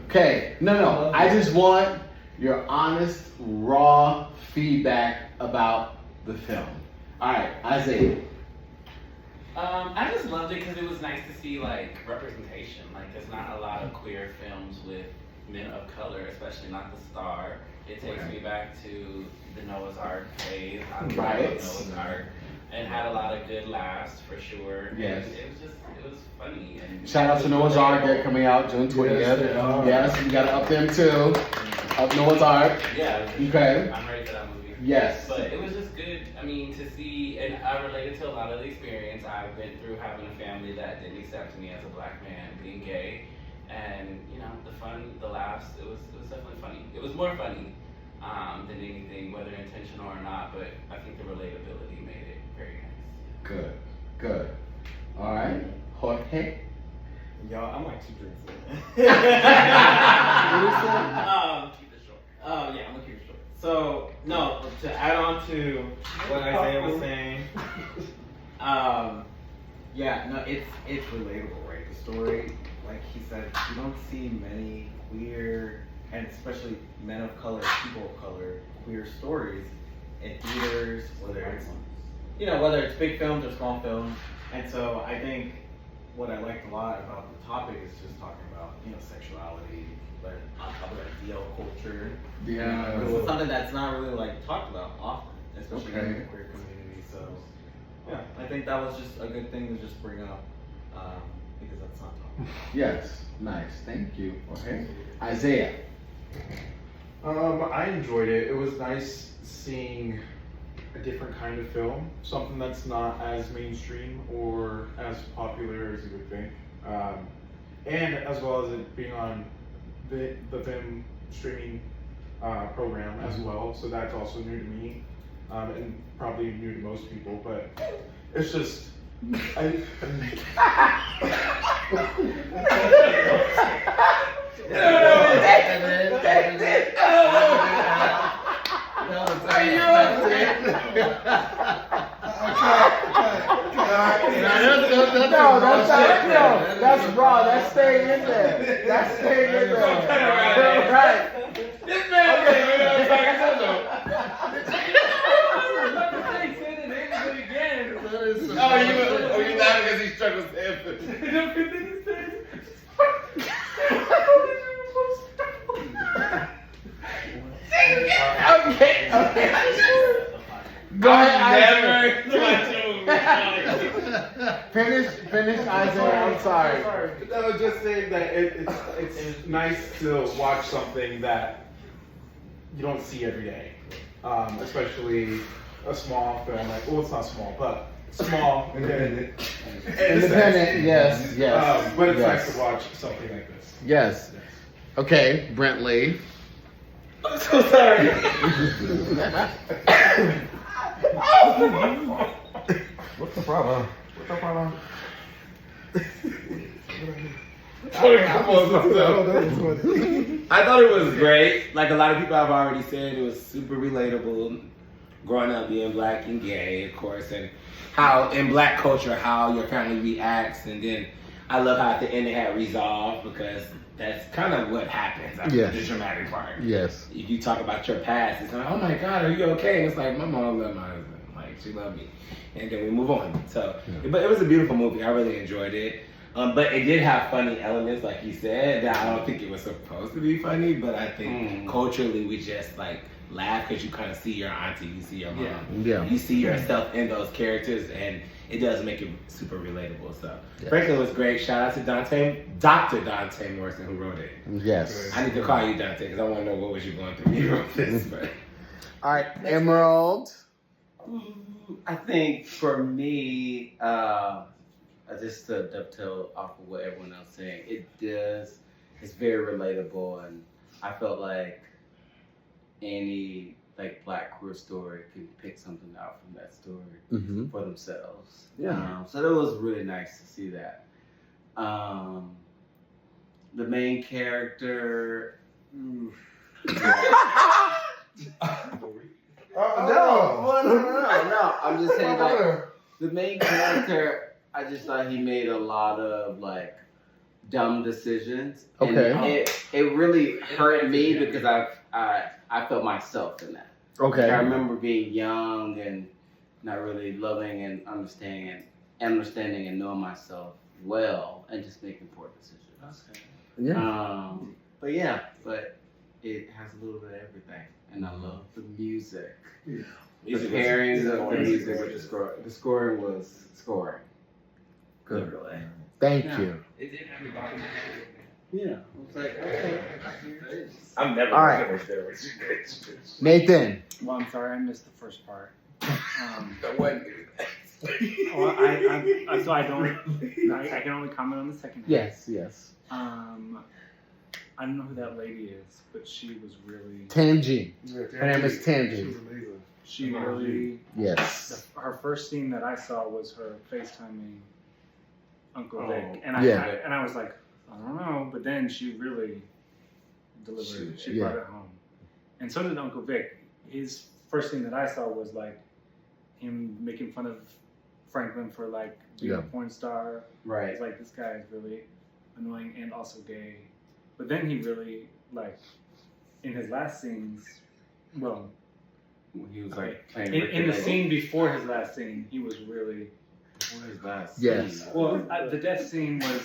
Okay, no. I just want your honest, raw feedback about the film. All right, Isaiah. I just loved it because it was nice to see like representation. Like there's not a lot of queer films with men of color, especially not The Star. It takes me back to the Noah's Ark phase. I love Noah's Ark, and had a lot of good laughs for sure. Yes. And it was funny. And Shout out to Noah's Ark. They're coming out June 20th. Yes, you gotta up them too. Up Noah's Ark. Yeah. Okay. I'm ready for that movie. Yes. But it was just good, I mean, to see, and I related to a lot of the experience I've been through having a family that didn't accept me as a black man, being gay, and, you know, the fun, the laughs, it was definitely funny. It was more funny than anything, whether intentional or not, but I think the relatability made it very nice. Good. All right, Jorge. Y'all, I'm like 2 drinks in. Keep it short. Yeah, I'm gonna keep it short. So, no, to add on to what Isaiah was saying, yeah, no, it's relatable, right? The story, like he said, you don't see many queer, and especially men of color, people of color, queer stories in theaters, whether it's big films or small films. And so I think what I liked a lot about the topic is just talking about, sexuality, but on top of that, DL culture. Yeah. It's something that's not really like talked about often, especially in the queer community. So yeah, I think that was just a good thing to just bring up because that's not talked about. Yes, nice. Thank you. Okay, Isaiah. I enjoyed it. It was nice seeing a different kind of film, something that's not as mainstream or as popular as you would think, and as well as it being on the film streaming program as well. So that's also new to me, and probably new to most people. But it's just That's raw. That's staying in there. That's staying in there. Right. This man, you laughing because he struggles to Okay. Go ahead, Finish, Isaiah. I'm sorry. I was just saying that it's nice to watch something that you don't see every day, especially a small film. Like, well, it's not small, but small. Independent. Yes. But it's nice to watch something like this. Yes. Okay, Brentley. I'm so sorry. What's the problem? I thought it was great. Like a lot of people have already said, it was super relatable. Growing up being black and gay, of course, and how in black culture, how your family reacts. And then I love how at the end it had resolved, because that's kind of what happens after the dramatic part. Yes. If you talk about your past, it's like, oh my God, are you okay? And it's like, my mom loved my husband. Like, she loved me. And then we move on. So, but it was a beautiful movie. I really enjoyed it. But it did have funny elements, like you said, that I don't think it was supposed to be funny, but I think culturally we just like laugh because you kind of see your auntie, you see your mom, you see yourself in those characters, and it does make it super relatable. So, frankly, it was great. Shout out to Dr. Dante Morrison, who wrote it. Yes. I need to call you Dante because I want to know what was you going through when you wrote this. But. All right, Emerald. I think for me, just to dovetail off of what everyone else is saying, it's very relatable, and I felt like any like black queer story could pick something out from that story for themselves. So that was really nice to see that. The main character. No. I'm just saying, like, the main character, I just thought he made a lot of like dumb decisions. Okay. And it really hurt me because I felt myself in that. Okay. I remember being young and not really loving and understanding and knowing myself well and just making poor decisions. Yeah. But it has a little bit of everything, and I love the music. The Music was- pairings of the music with the score. The scoring was scoring. Good. Literally. Thank Yeah. you. It did have me bopping. Yeah. I was like, okay. I'm never All right. gonna finish there with you. Nathan. Well, I'm sorry, I missed the first part. That wasn't good. Well, so I can only comment on the second half. Yes. Yes. I don't know who that lady is, but she was really, Tangi. Her name is She Tangi. was amazing. she really, Yes. her first scene that I saw was her FaceTiming Uncle Oh, Vic. And yeah. I was like, I don't know, but then she really delivered. She Yeah. brought it home. And so did Uncle Vic. His first thing that I saw was like him making fun of Franklin for like being Yeah. a porn star. Right. It's like, this guy is really annoying and also gay. But then he really, like, in his last scenes, well, He was like playing in the scene before his last scene, he was really, What is that? Yes. well, the death scene was,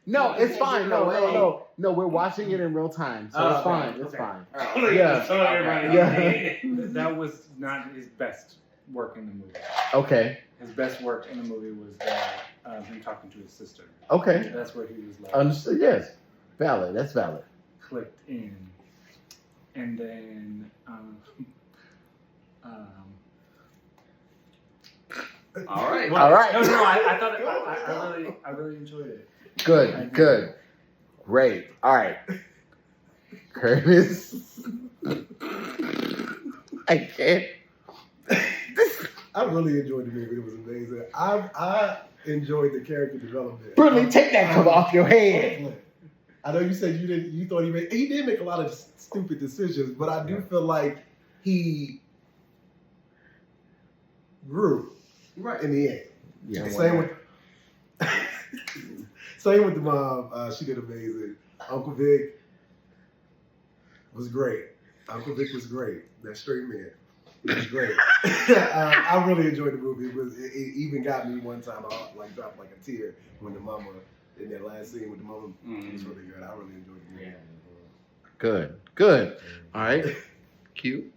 No, it's fine. No, way. no. We're watching it in real time, so Oh, it's okay, fine. It's okay. fine. Oh, Yeah. so everybody, Yeah. that was not his best work in the movie. Okay. His best work in the movie was him talking to his sister. Okay. That's where he was like, Understood. Yes. Valid. That's valid. clicked in. And then, All right. All right. No, I thought I really enjoyed it. Good. Good. Great. All right. Curtis. I can't. I really enjoyed the movie. It was amazing. I enjoyed the character development. Brittany, take that cover off your head. Excellent. I know you said you thought he did make a lot of stupid decisions, but I do feel like he grew Right. in the end. Yeah. Same with same with the mom. She did amazing. Uncle Vic was great. Uncle Vic was great. That straight man. It was great. I really enjoyed the movie. It even got me one time. I like dropped like a tear when the mama in that last scene with the mama. It was really good. I really enjoyed the movie. Good. Good. All right. Cute.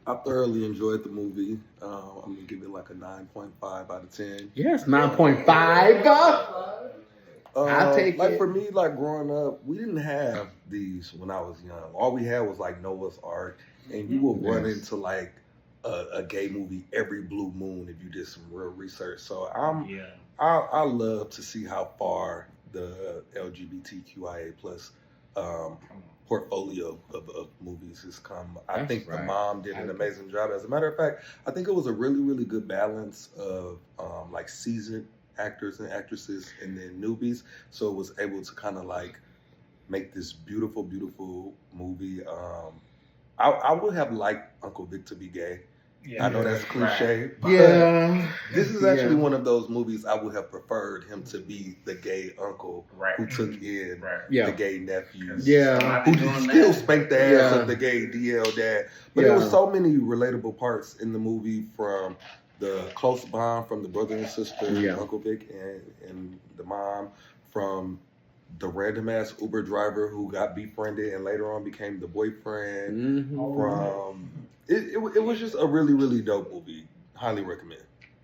I thoroughly enjoyed the movie. I'm gonna give it like a 9.5 out of 10. Yes. 9.5. I'll take like it. for me, like growing up, we didn't have these when I was young. All we had was like Noah's Ark, and you would run Yes. into like a gay movie every blue moon if you did some real research. So I love to see how far the LGBTQIA plus portfolio of movies has come. I That's think the right. mom did an amazing job. As a matter of fact, I think it was a really, really good balance of like seasoned actors and actresses and then newbies. So it was able to kind of like make this beautiful, beautiful movie. I would have liked Uncle Vic to be gay. I know that's cliche, but Yeah. this is actually Yeah. one of those movies I would have preferred him to be the gay uncle Right. who took in Right. Yeah. the gay nephew. Yeah. Who still spanked the ass Yeah. of the gay DL dad. But Yeah. there was so many relatable parts in the movie, from the close bond from the brother and sister, Yeah. Uncle Vic and the mom, from the random ass Uber driver who got befriended and later on became the boyfriend. Mhm. From it was just a really, really dope movie. Highly recommend.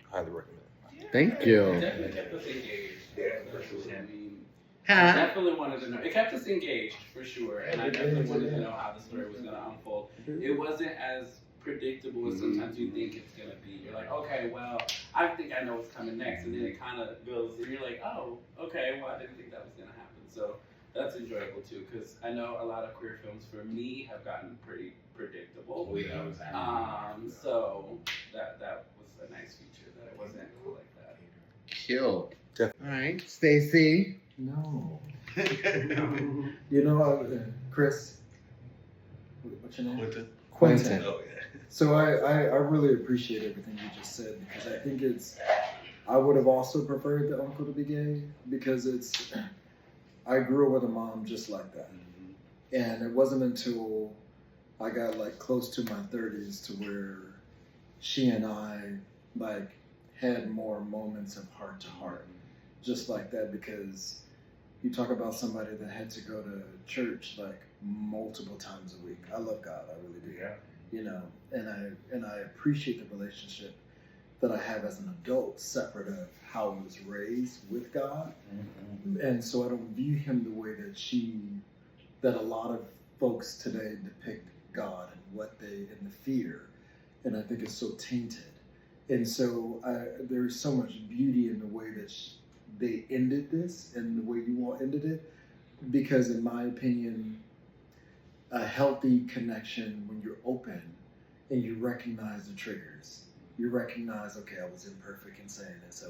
Highly recommend. Thank you. It definitely kept us engaged. I mean, I Huh? definitely wanted to know. It kept us engaged for sure, and I definitely wanted to know how the story was going to unfold. It wasn't as predictable as sometimes you think it's going to be. You're like, okay, well, I think I know what's coming next, and then it kind of goes, and you're like, oh, okay, well, I didn't think that was going to happen. So that's enjoyable too, because I know a lot of queer films for me have gotten pretty predictable. So that was a nice feature that it wasn't like that. Cute. Jeff. All right. Stacy. No. You know, Chris. What's your name? Quentin. Oh yeah. So I really appreciate everything you just said, because I think it's I would have also preferred the uncle to be gay because I grew up with a mom just like that. And it wasn't until I got like close to my 30s to where she and I like had more moments of heart to heart, just like that, because you talk about somebody that had to go to church like multiple times a week. I love God, I really do. Yeah. You know, and I appreciate the relationship that I have as an adult, separate of how I was raised with God. And so I don't view him the way that a lot of folks today depict God and what and the fear. And I think it's so tainted. And so there's so much beauty in the way that they ended this and the way you all ended it, because in my opinion, a healthy connection when you're open and you recognize the triggers. You recognize, okay, I was imperfect in saying this.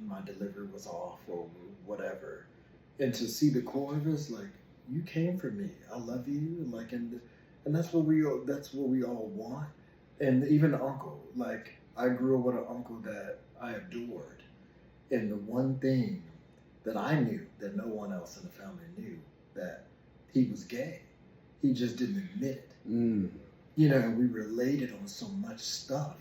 My delivery was off or whatever. And to see the core of this, like, you came for me. I love you. Like, and that's what we all want. And even uncle, like, I grew up with an uncle that I adored. And the one thing that I knew that no one else in the family knew, that he was gay. He just didn't admit it. You know, we related on so much stuff.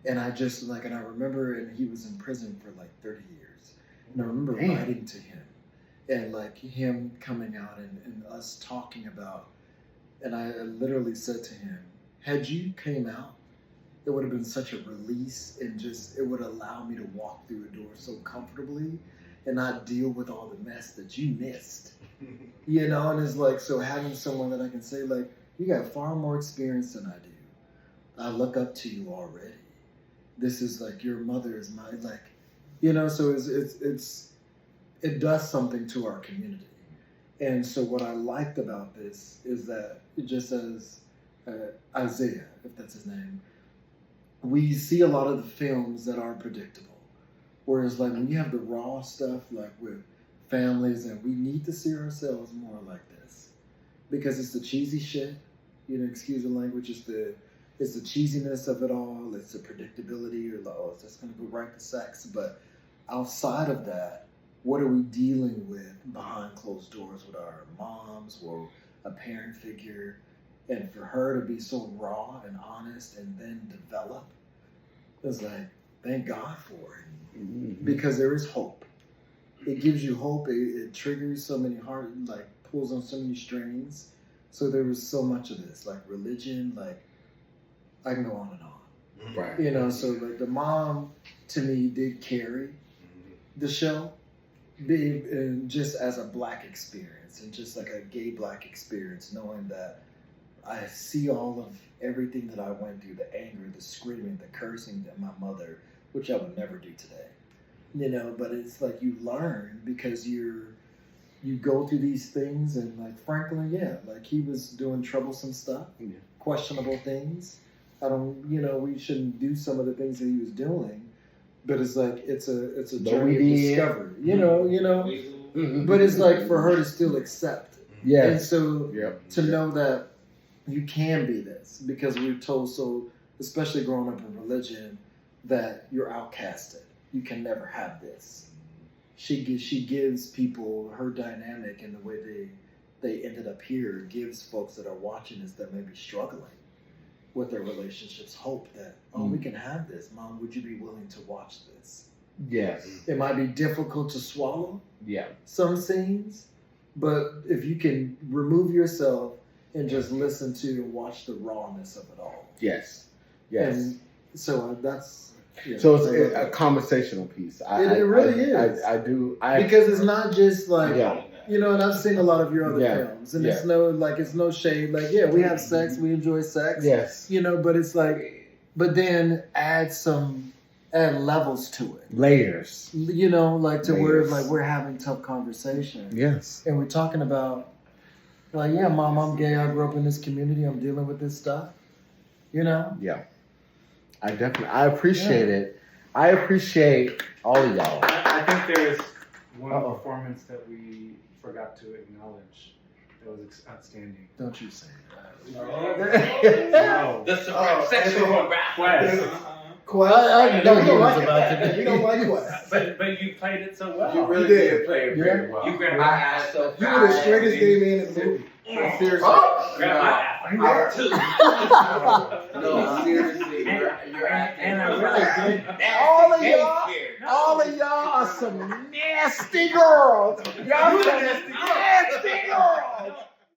And I just and I remember, and he was in prison for like 30 years. And I remember writing to him and like him coming out and us talking about, and I literally said to him, had you came out, it would have been such a release, and just, it would allow me to walk through a door so comfortably and not deal with all the mess that you missed. You know, and it's like, so having someone that I can say, like, you got far more experience than I do. I look up to you already. This is like, your mother is my, like, you know, so it does something to our community. And so what I liked about this is that it just says, Isaiah, if that's his name, we see a lot of the films that are predictable. Whereas like when you have the raw stuff, like with families, and we need to see ourselves more like this, because it's the cheesy shit, you know, excuse the language, it's the cheesiness of it all, it's the predictability, or oh, it's just gonna go right to sex. But outside of that, what are we dealing with behind closed doors with our moms or a parent figure? And for her to be so raw and honest and then develop, it's like, thank God for it. Because there is hope. It gives you hope. It triggers so many heart, like pulls on so many strings. So there was so much of this, like religion, like I can go on and on. Right. You know, so like the mom to me did carry the show, and just as a black experience and just like a gay black experience, knowing that I see all of everything that I went through, the anger, the screaming, the cursing that my mother, which I would never do today. You know, but it's like you learn because you go through these things, and like Franklin, yeah, like he was doing troublesome stuff, questionable things. We shouldn't do some of the things that he was doing, but it's like it's a journey of discovery. You know, but it's like for her to still accept. Yeah. And so to know that you can be this, because we're told so, especially growing up in religion, that you're outcasted. You can never have this. She gives people her dynamic, and the way they ended up here gives folks that are watching this that may be struggling with their relationships hope that, we can have this. Mom, would you be willing to watch this? Yes. It might be difficult to swallow some scenes, but if you can remove yourself and just listen to and watch the rawness of it all. Yes. And so that's... so it's a conversational piece. It really is. I do. Because it's not just like, you know, and I've seen a lot of your other films, and it's no shade. Like, yeah, we have sex, we enjoy sex. Yes. You know, but it's like, but then add levels to it. Layers. You know, like to where like we're having tough conversations. Yes. And we're talking about, like, yeah, Mom, I'm gay. I grew up in this community. I'm dealing with this stuff. You know? Yeah. I appreciate it. I appreciate all of y'all. I think there's one performance that we forgot to acknowledge that was outstanding. Don't you say that. No. The sexual rap. Quest. I know we he don't was like about it. to- We don't like Quest. But you played it so well. You really You did. did play it very well. You grabbed my ass so You were the straightest gay man in the movie. Seriously. Grab my ass. You I were. too. No, seriously, you're acting. And I really did. All of y'all are some nasty girls. Y'all some nasty girls.